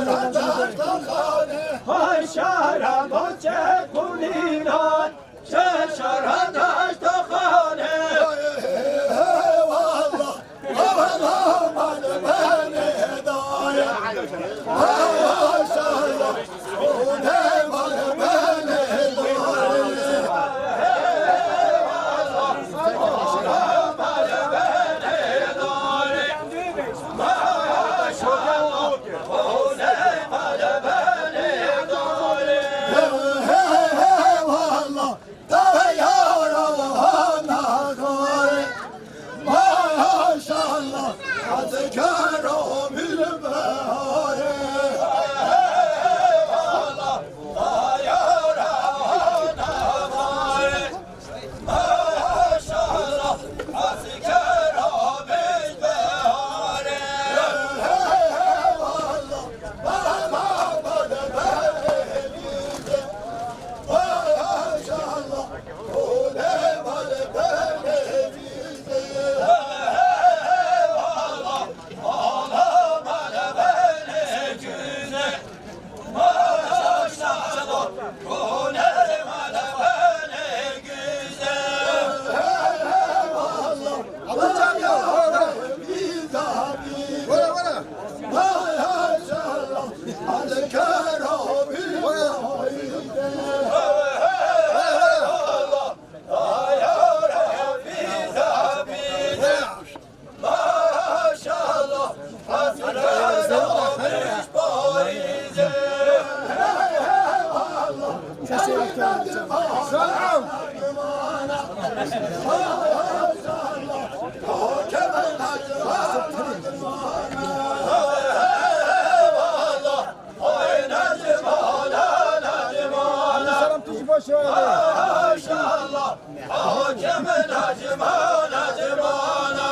Maşallah, Maşallah, hakemin acımana acımana.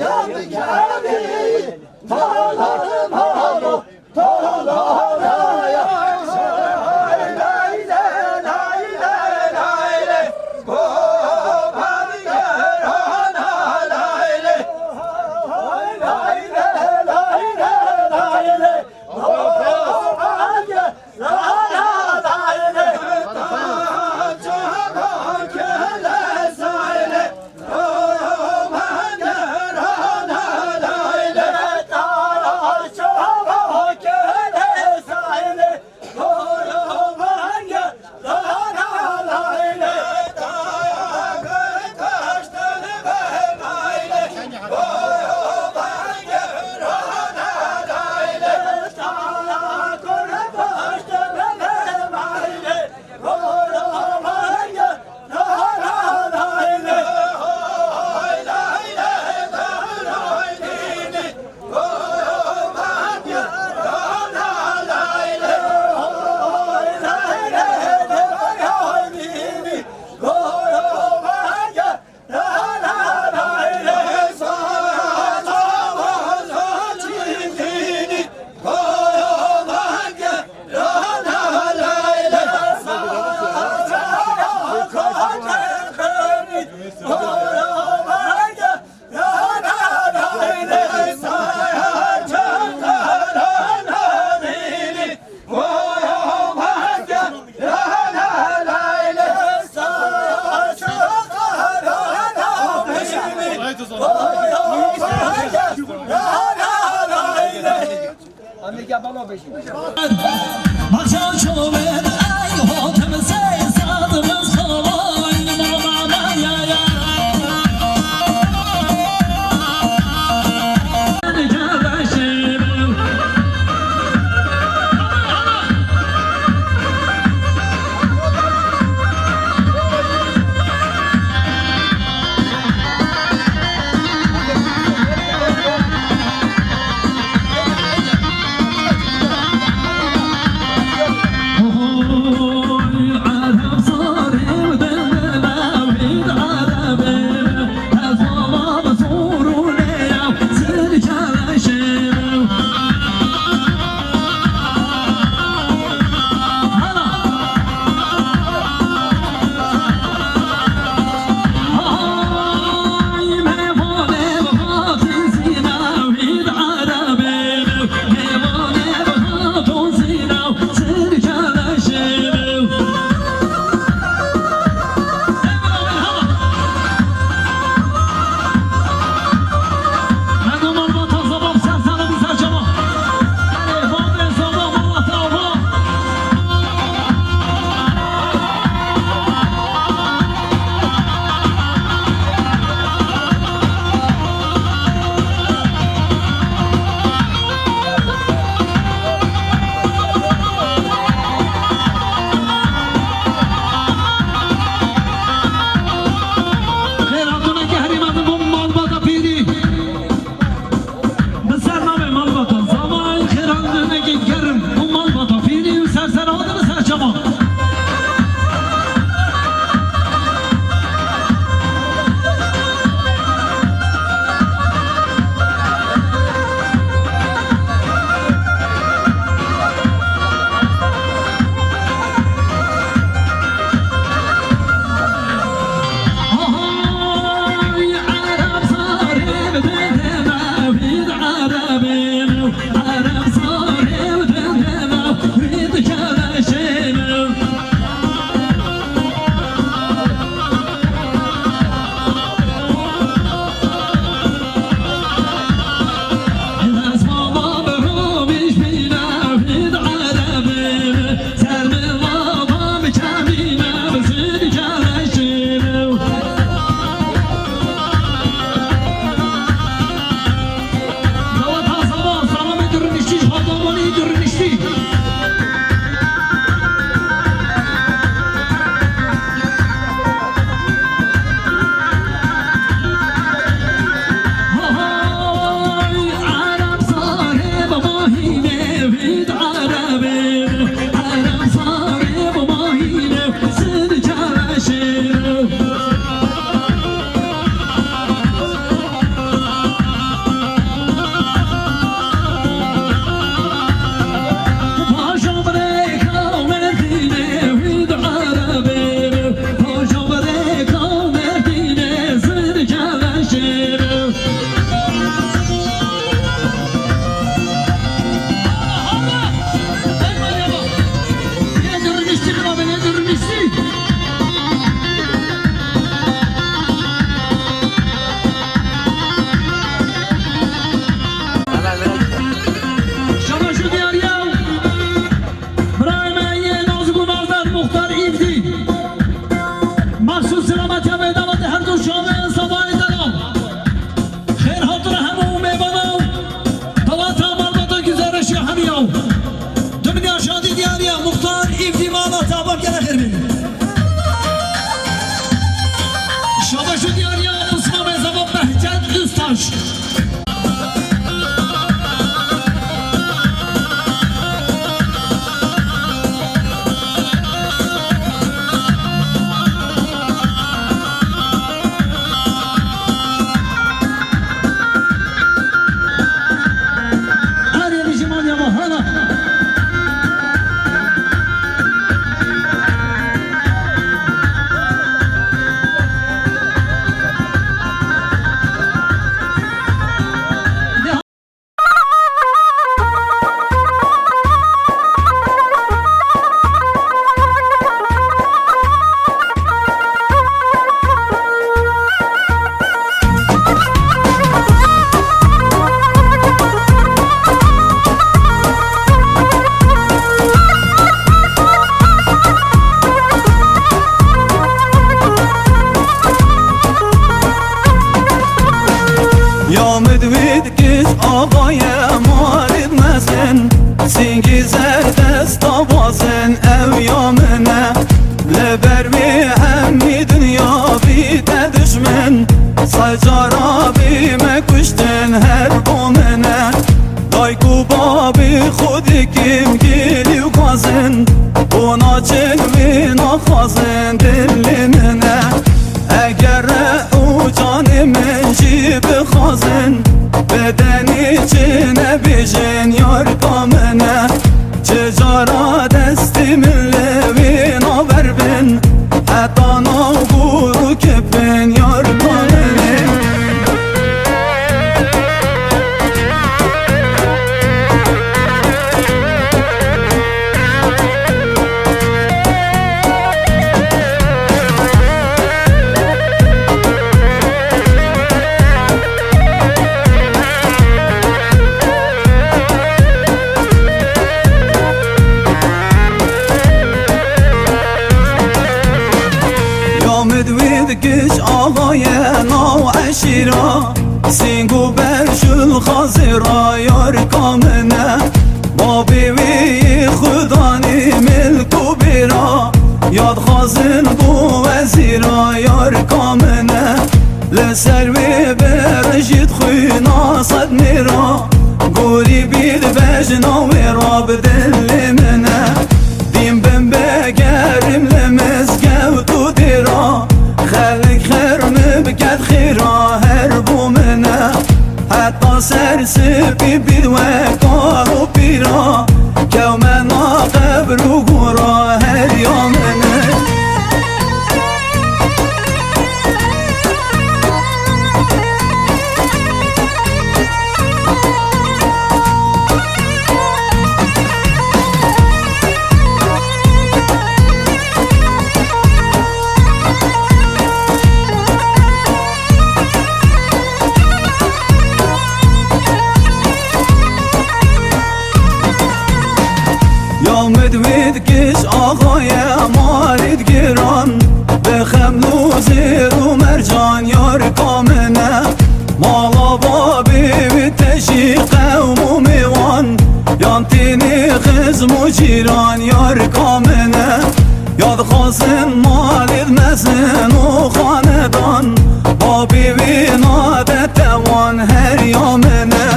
yandı geldi tarlalarım halo tarlalara دایکو بابی خودی کم گیلی و کازن و ناچل و نخوازن دل منه اگر او جان من جی بخوازن بدنی چه نبیجن یار کامنه چجارا دستی من لوی نابر بن حتی ناغورو کپن یار کامنه کش آقای ناو عشیرا سینگو برشل خازیرا یار کامنه بابی وی خدانی ملکو بیرا یاد خازن بو وزیرا یار کامنه لسر وی برشید خوی ناصد میرا گوری بید بجنا ویرا بدل منه دیم بم بگرم لمزگو تو دیرا خلق خرم بکد خیرا هر بومنه حتی سرسپی بید و کارو پیرا که منا قبر و گورا هر یامنه مدوید کش آقای مارید گیران به خملو زیر و مرجان یار کامنه مالا بابی و تشی قوم و میوان یانتینی خزم و جیران یار کامنه یاد خواستن مالید مزن و خاندان بابی و نادت توان هر یامنه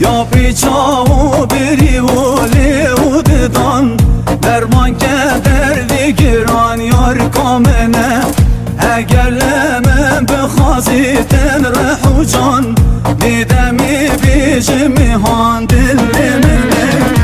یا پیچا و بری و لیو ددان درمان که دردی گران یار کامنه اگر لمن بخوازی تن رح و جان دیدمی بیش میهان دل منه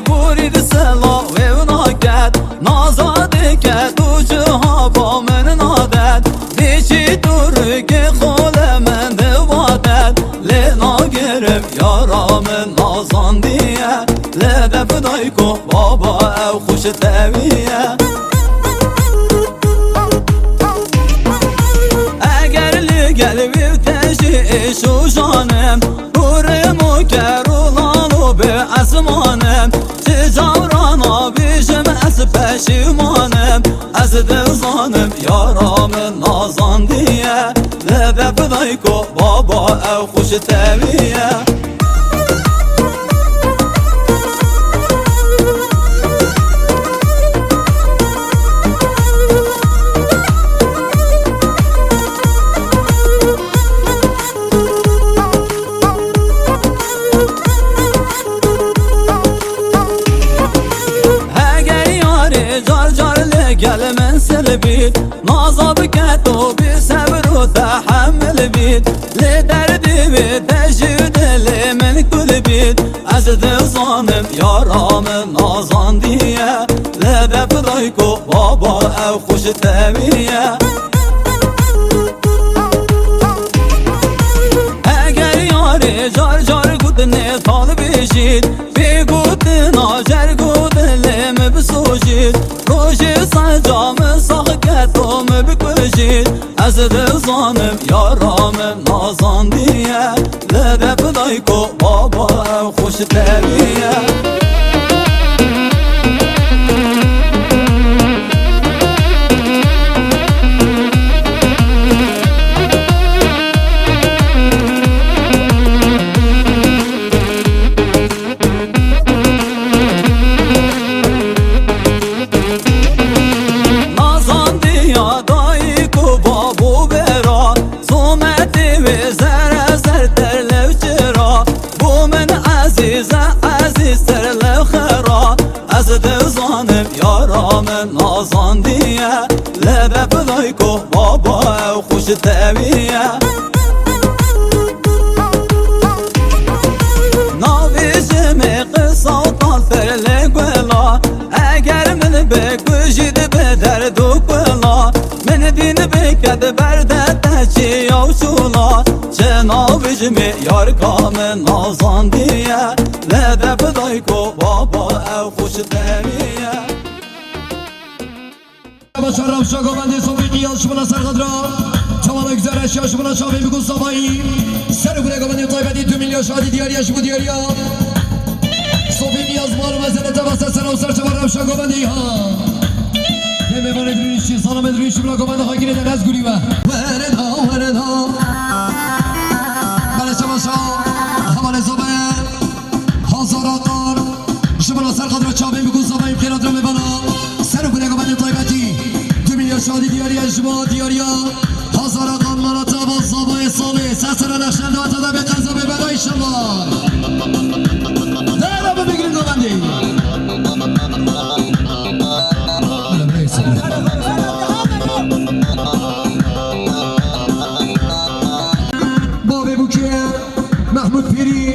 بورید سلا و ناکد نازاده کد و جها با من نادد دیچی درگ خول من دوادد لینا گرم یارام نازاندیه لده فدای کو بابا او خوش تویه اگر لگل و تشیش و جانم بورمو کرولانو به اسمانم جاورانا بیشم از پشیمانم از دلزانم یارام نازاندیه لبه فدای کو بابا او خوش تویه گل من سل بید نازا بکت و بی صبر و تحمل بید لی دردی بید تجید لی من کل بید از دلزانم یارام نازاندیه لده فدای کو بابا او خوش تویه اگر یاری جار جار گودنه طال بیشید بی گودن آجر گودن لیم بسوشید روشی سنجام ساقتم بکشید از دلزانم یارام نازاندیه لده بدایکو بابا خوش تبیه دزانم یارام نازان دیه لده بدایکو بابا خوش تبیه ناویجم قصاطان فرل گولا اگر من بکشید به درد و گولا من دین بکد برده چی و شولا چه ناویجم یار کام نازان دیه لده بدایکو بابا خوش تبیه باشرم شاگوبنده صوفی قیال شمانا سرقدرا تمام گذر اشیا شمانا شافی بگو صبایی سر گونه گوبنده طایبتی 2 میلیون شادی دیاری اشبو دیاریا صوفی نیاز مال مزنه تباسه سر و سر چمارم شاگوبنده ها نمه بانه درونیشی سلام درونیشی بلا گوبنده خواهی گیره در از گوری و ورد ها بله شما شا حوال زبه هزاراتان شمانا سرقدرا چاوی بگو صبایی خیرات رو میبانا سر گونه گوبنده طایبتی 2 میلیون شادی دیاری اشبو دیاریا هزار قان مراتا با صابای صالح سسر نخشنده و تا به قضا به بلای شما نه رو بگیریم گوبندی بابه بوکه محمود پیری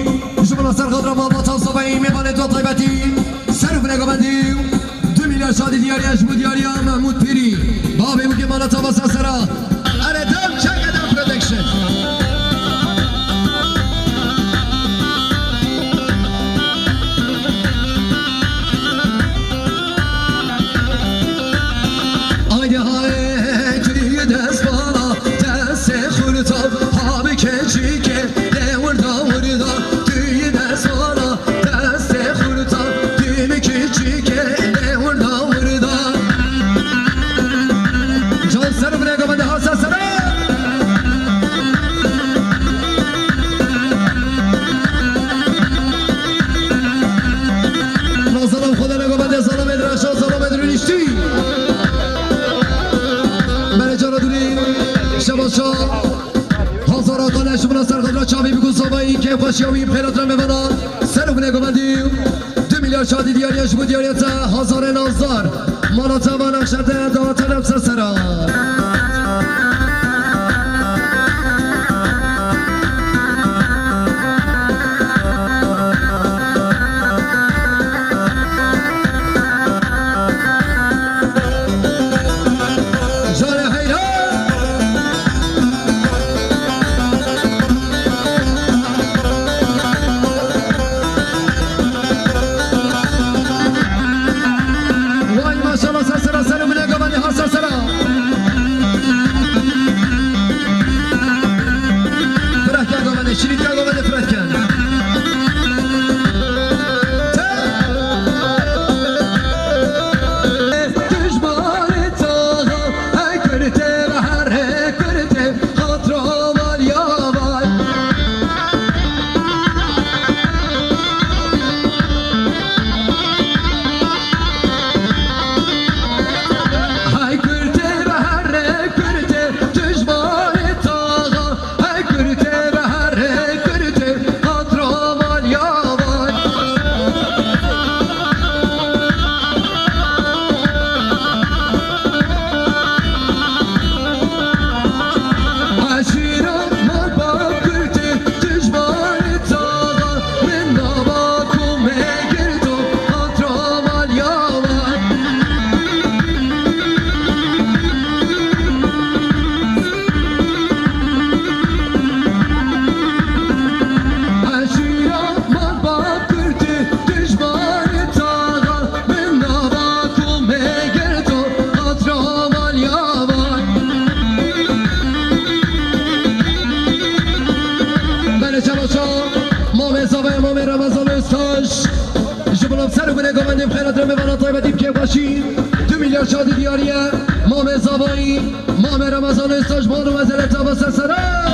شما نصر خود را با تا صبایی میبانه تو طیبتی سر گونه گوبندی 2 میلیون شادی دیاری اشبو دیاریا محمود پیری بابه بوکه مراتا با سسر چاوی بگو صبایی که خوشیاوی خیرات را میبنان سر بونه گوبندیم 2 میلیون شادی دیاری اشبو دیاریتا هزار نازدار مالاتا و نقشته داوتا نفس سرا گوانده بخیرات رمه وانا طایبه دیب که باشین 2 میلیارد شادی دیاریه مام زبایی مام رمضان استاج بانو وزیر تابا سرسره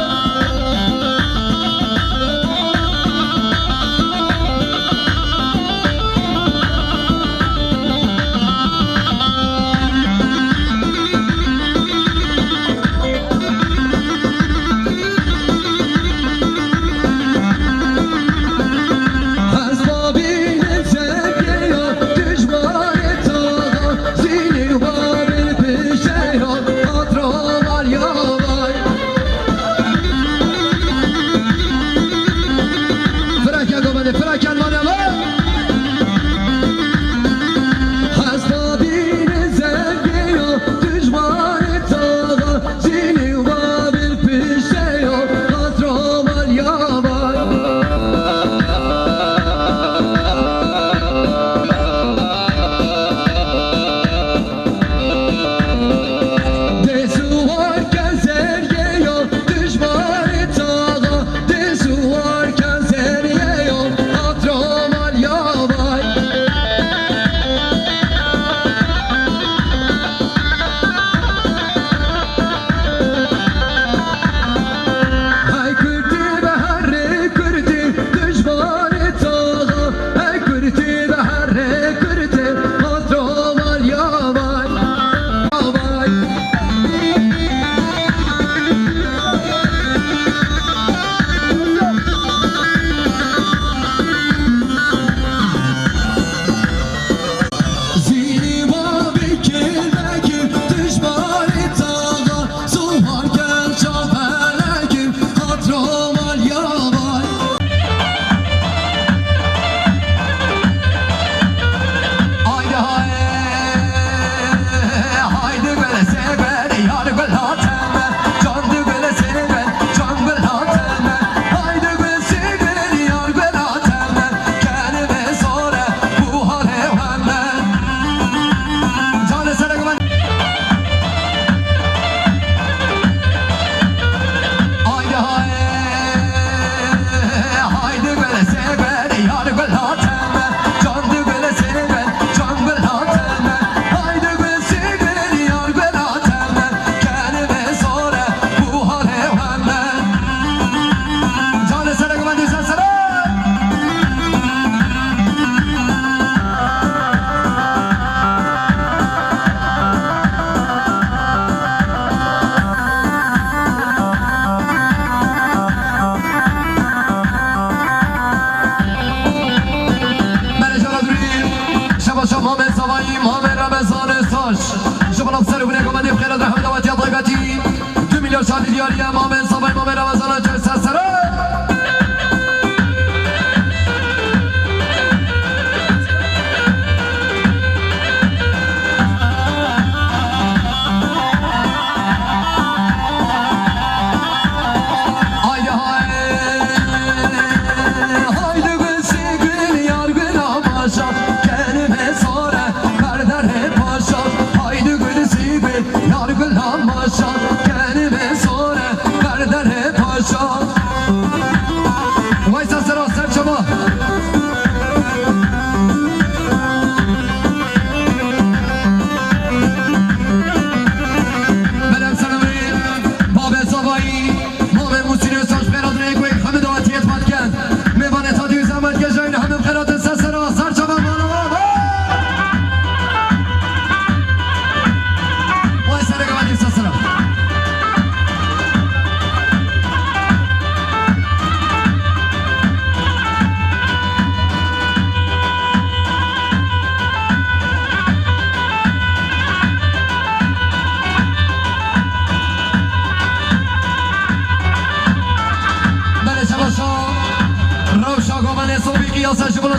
شادی دیاری امام انصاف امام رمضان جای سرسره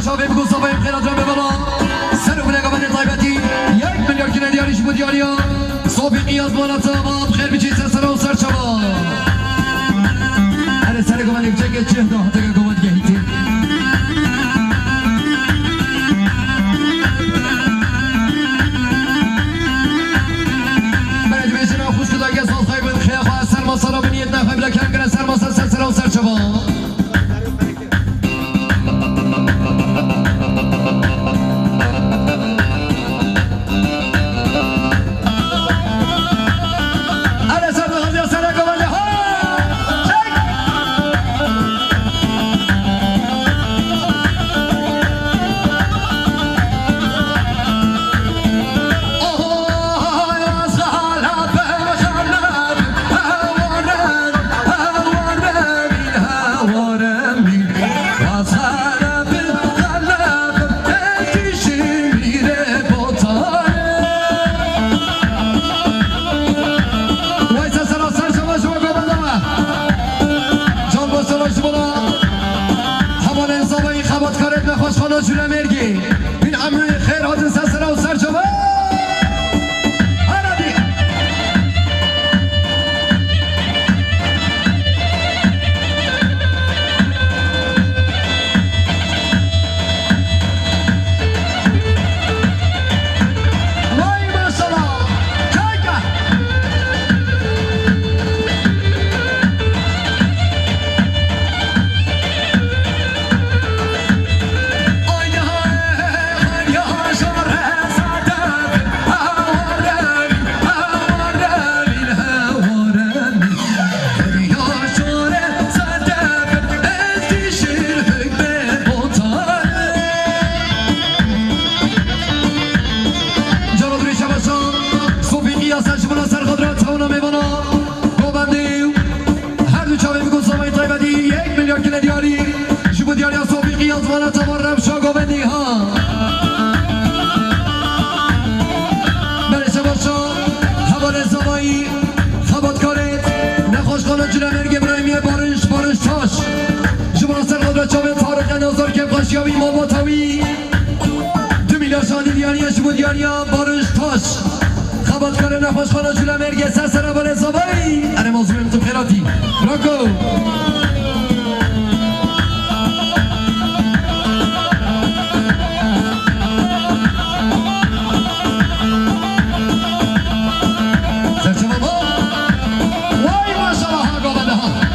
شاوی بگو صبح خیرات را ببلا سر و بلگا بنده طایبتی 1 میلیارد کنه دیاریش بود دیاریا صبح قیاز بالا تمام خیر بیچی سر و سر چما هر سر گمان یک جگه چه ده تگه گمان گهیتی برای جمیشن خوش کدا که سال خیبن خیلی خواه سر ما سر و بنیت نخواه بلا کم کنه سر ما سر و سر چما خبات کارت نخواست خانا جونه مرگی این عموی خیر هاتن سسره و سرجمه عربی وای ماشالله کاکا بارش تاش خبات کار نخواش خانا جولا مرگه سر بال زبایی اره موضوعیم تو خیراتی راکو سرچه بابا وای ماشالله ها گابنده ها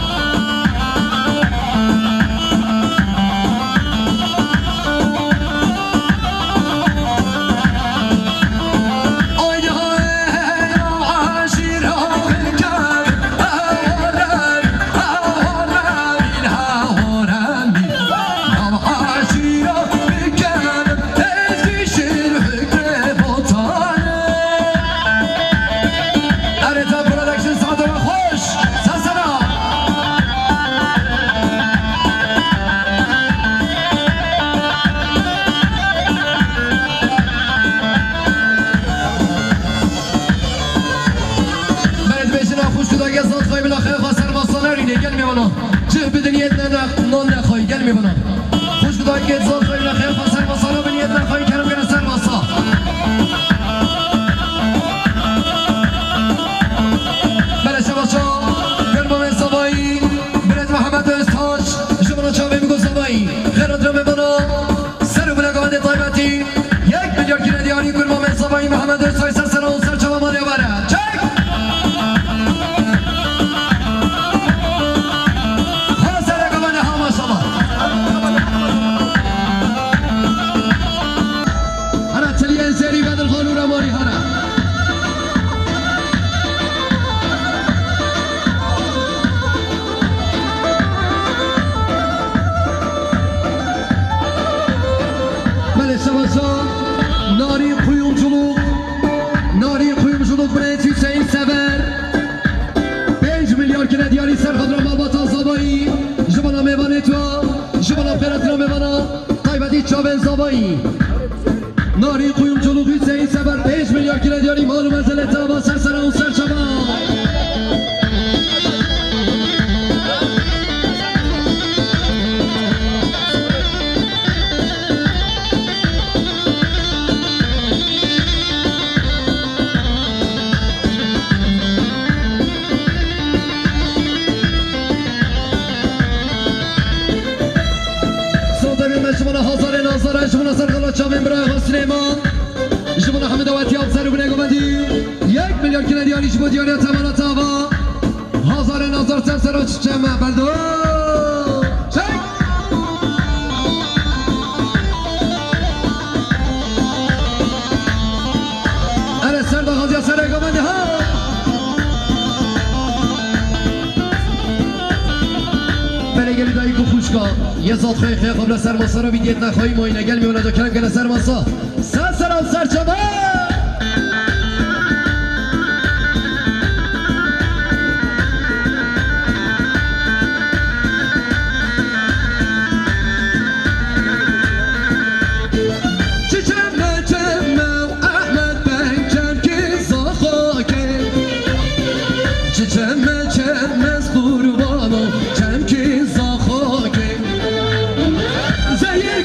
چه بدنیت نان نخواهی گل میبنم خوش کدایی که اتزاد خواهی نخیر خواهی سر باسا رو بنیت نخواهی کرم گره سر باسا بله شباشا گرمام سبایی برد محمد استاش شمانا چاوه میگو سبایی خیرات رو ببنم سر و بلگاند طایبتی 1 میلیارد گیره دیاری گرمام سبایی محمد استاش سر سر و سر چاوه مالی بره چک ناری قیومچولuk برای Hüseyin Sever 5 میلیارد کنه دیاری سر خود را مالبات آزابایی جبانا میوانه تو جبانا پیرت را میوانا قایبتی چاوه زابایی ناری قیومچولuk Hüseyin Sever 5 میلیارد کنه دیاری مالو منزل اتبا سر سر اون سر شما جمعنا هزار نازار جمعنا سرقلا چاوین برای سلیمان جمعنا حمد آواتی آبزر و بنگو بندی 1 میلیارد کنه دیاری جمع دیاری تمانا تاوا هزار نازار سر سر و چمه بردو چک اره سر دا غازی سر بنگو بندی ها بلگلی دایی کو خوشکا یه ذات خیلی خیلی قبل سرماسا رو بیدیت نخواهی ماینه گل میونه دو کرم گل سرماسا سر سرم سر چما زیر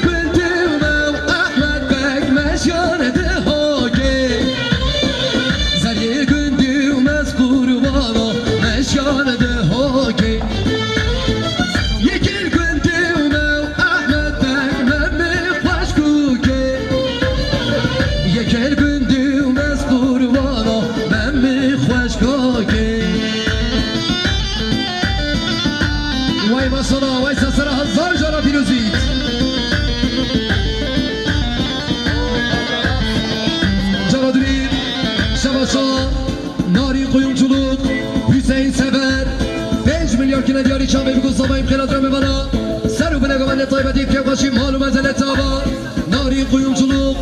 طيب خير أدرم بنا سرو بنا قبل طيبة ديب كيف باشي مالو مزل تابا ناري قيوم شلوق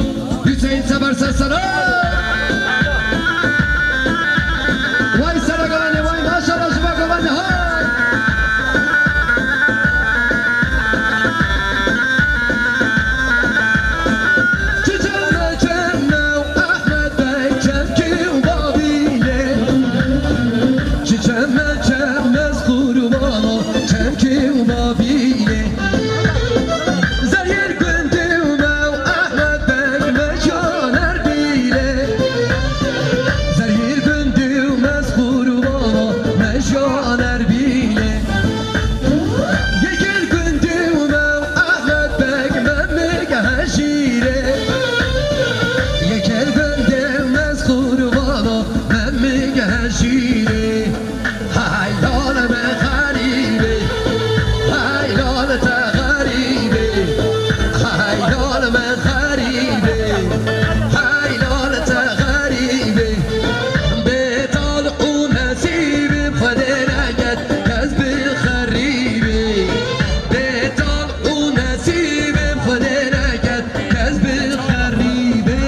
Hüseyin Sever Sersera Vay sana قبل vay maşallah şuba قبل hay Çiçeğime cemmev Ahmet Bey Kevki ubabile Çiçeğime cemmez kurbana Kevki ubabile Zeryer gündümev Ahmet Bey meşaner bile Zeryer gündümez kurbana meşaner bile Yeker gündümev Ahmet Bey memmek heşire Yeker gündümez kurbana memmek heşire Haylal me garibe Haylal te garibe Haylal me garibe Haylal te garibe Betal u nasibim Khadena ged Kazbi kharibi Betal u nasibim Khadena ged Kazbi kharibi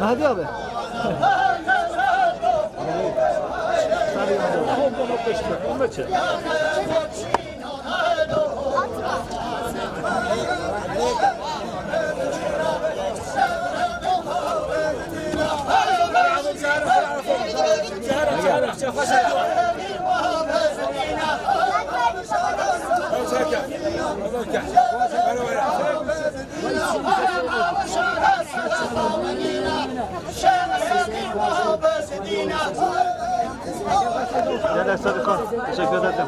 Hadi abi. Gel Sadıkan. Teşekkür ederim.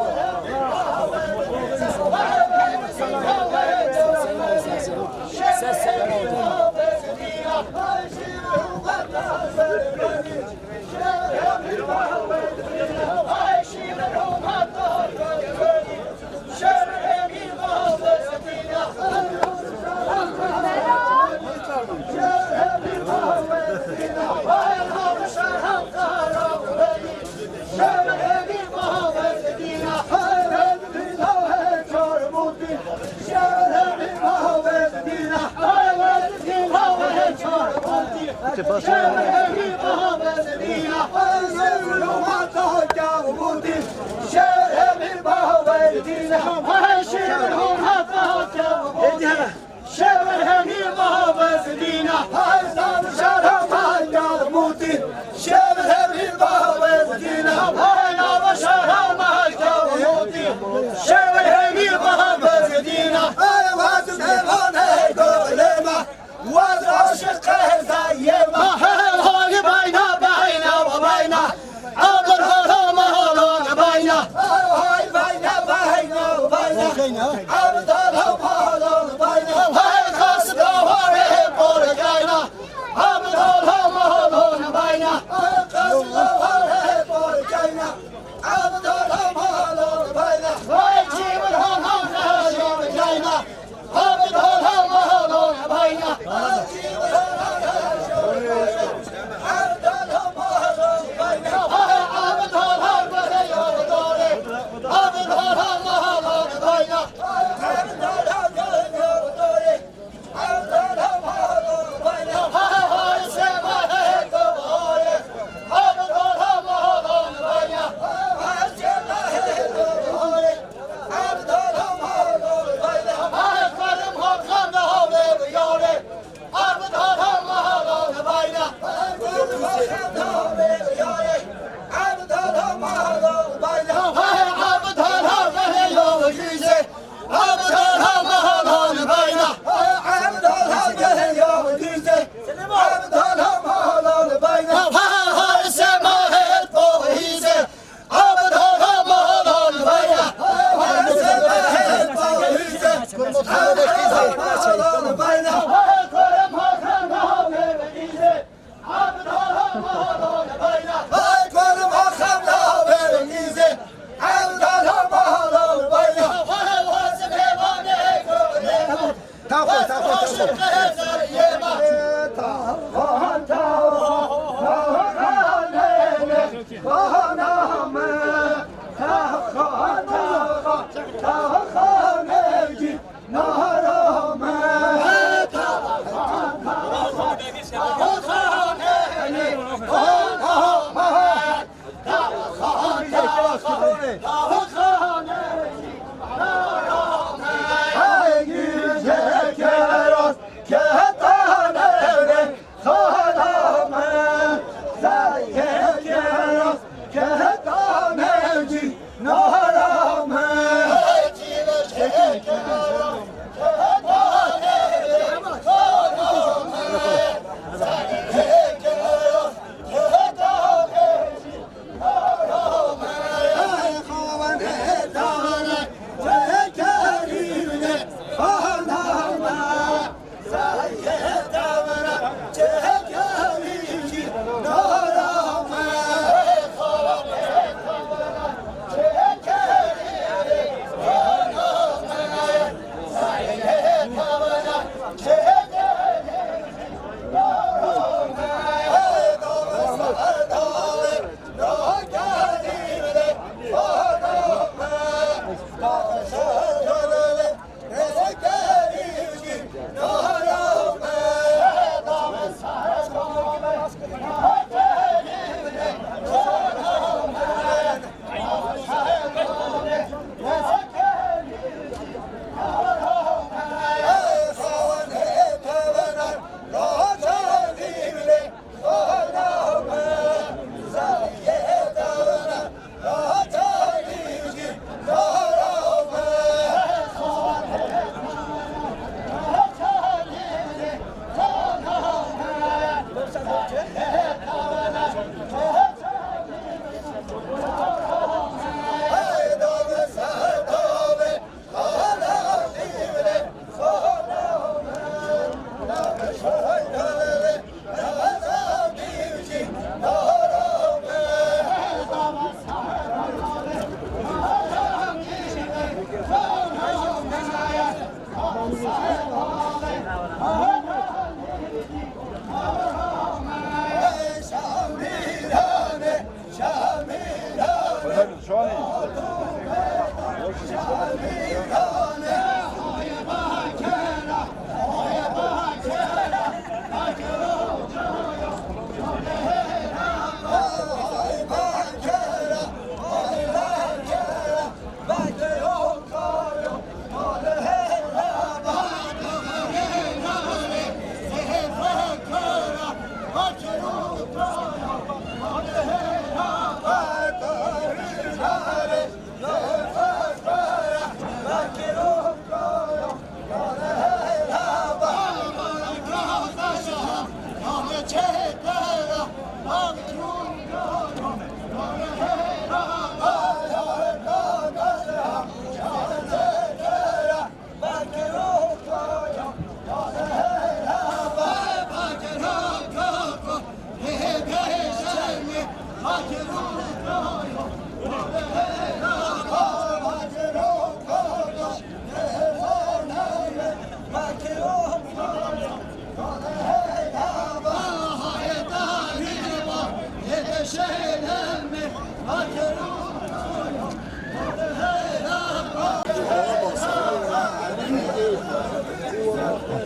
Pasó.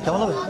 Kemal abi.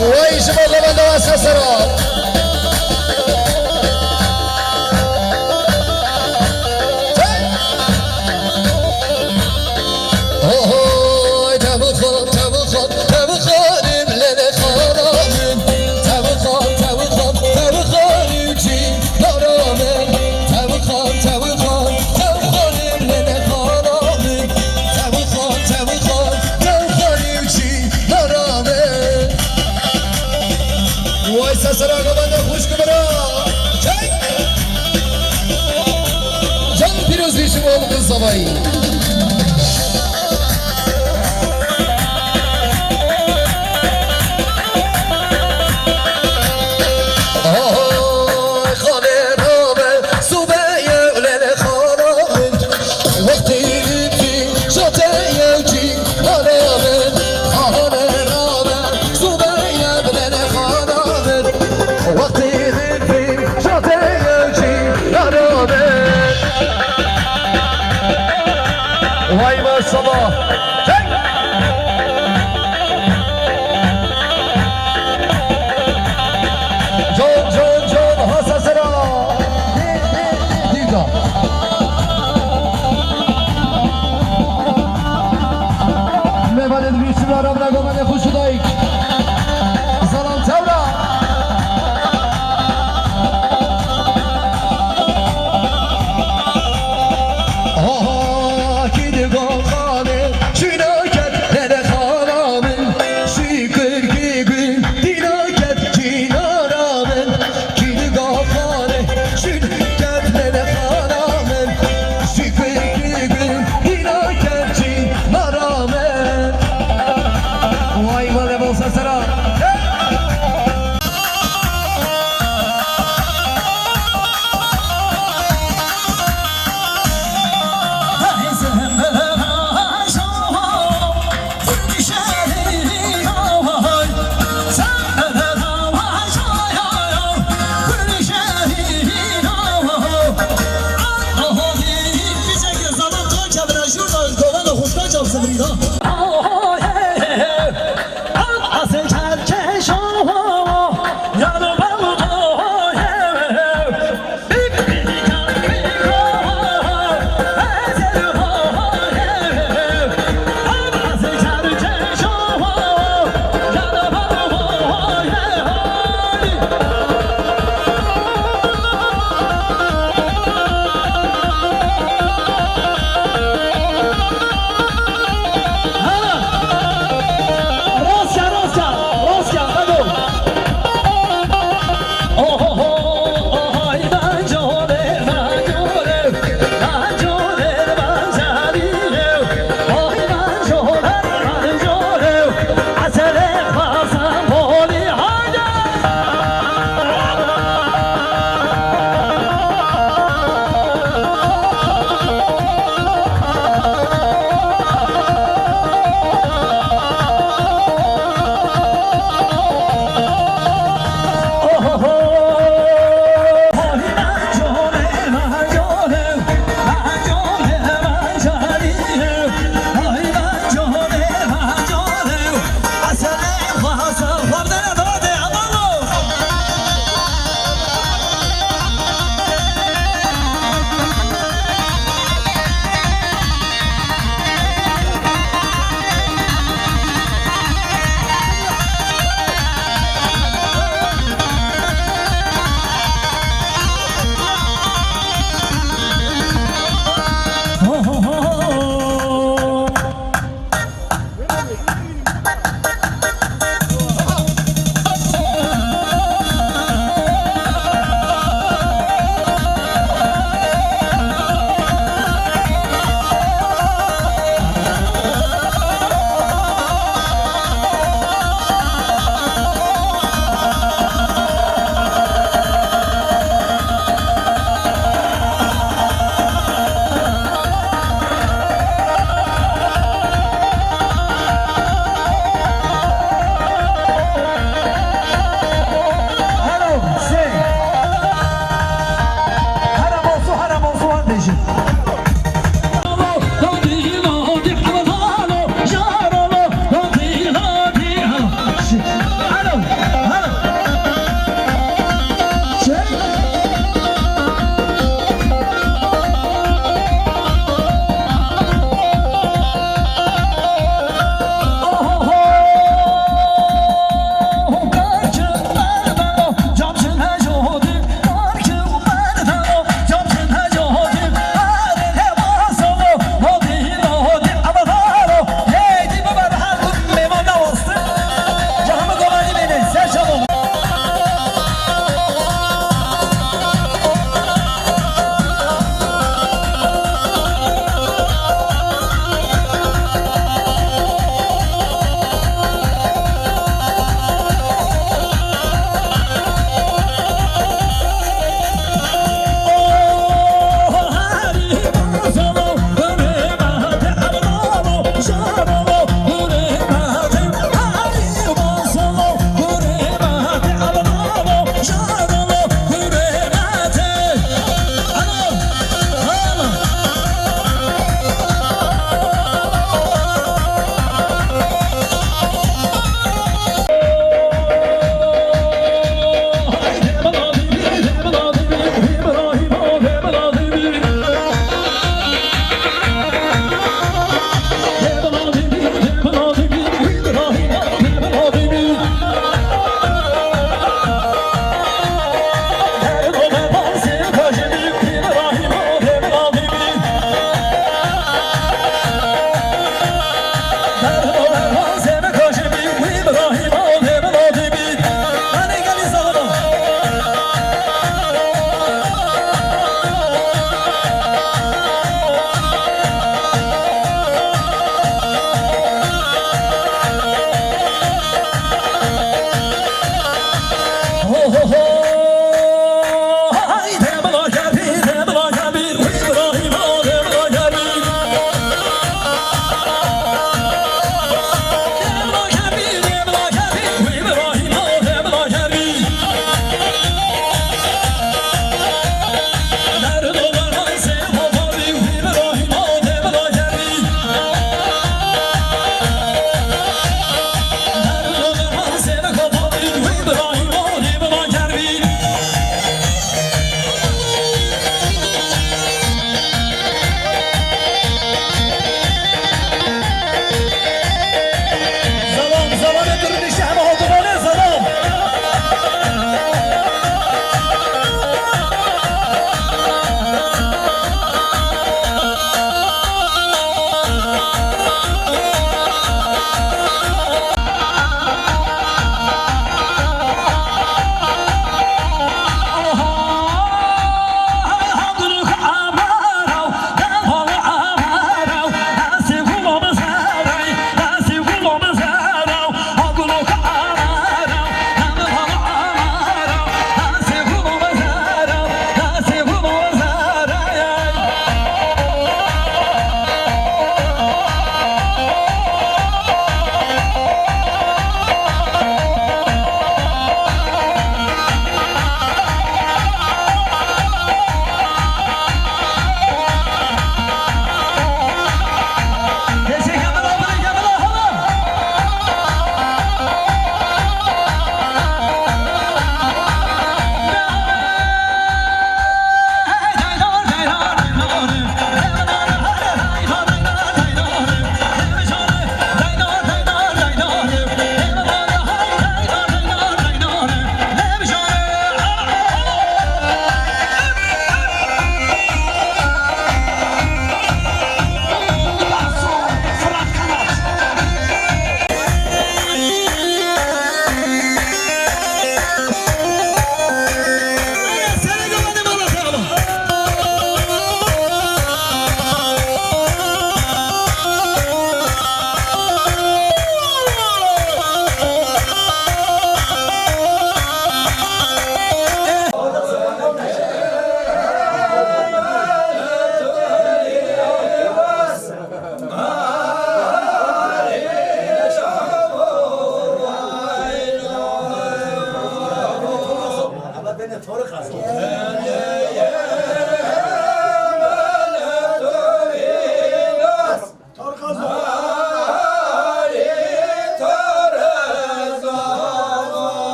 وای شما لبنده و سسرات وای سسرا لبنده خوش کبرا جان پیروزی شما بکن سبایی وای ما شما جون ها سسرا دیگا میباید بیشتر آرام نگو من خوش دایک سلام تورا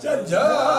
ججار